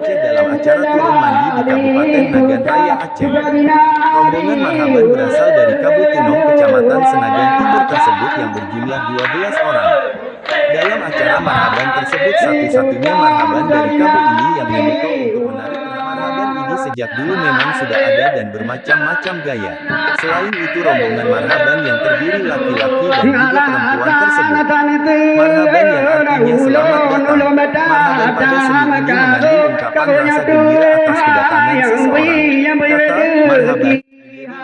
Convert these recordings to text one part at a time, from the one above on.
Aceh dalam acara turun mandi di Kabupaten Nagan Raya Aceh. Rombongan marhaban berasal dari Kabutunong, Kecamatan Senagan Timur tersebut yang berjumlah 12 orang. Dalam acara marhaban tersebut satu-satunya marhaban dari Kabu ini yang memukau untuk menarik perhatian. Marhaban ini sejak dulu memang sudah ada dan bermacam-macam gaya. Selain itu rombongan marhaban yang terdiri laki-laki dan juga perempuan tersebut. Marhaban yang artinya selamat datang. Marhaban pada seni ini mengandung ungkapan rasa gembira atas kedatangan seseorang. Kata marhaban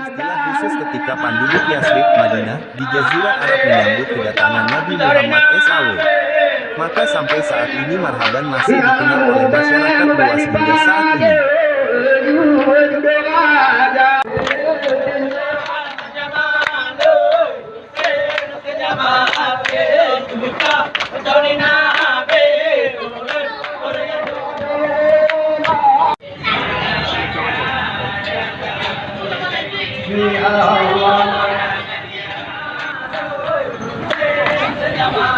istilah khusus ketika penduduk Yasrib, Madinah, di Jazirah Arab menyambut kedatangan Nabi Muhammad SAW. Maka sampai saat ini marhaban masih dikenal oleh masyarakat luas hingga saat ini. Allah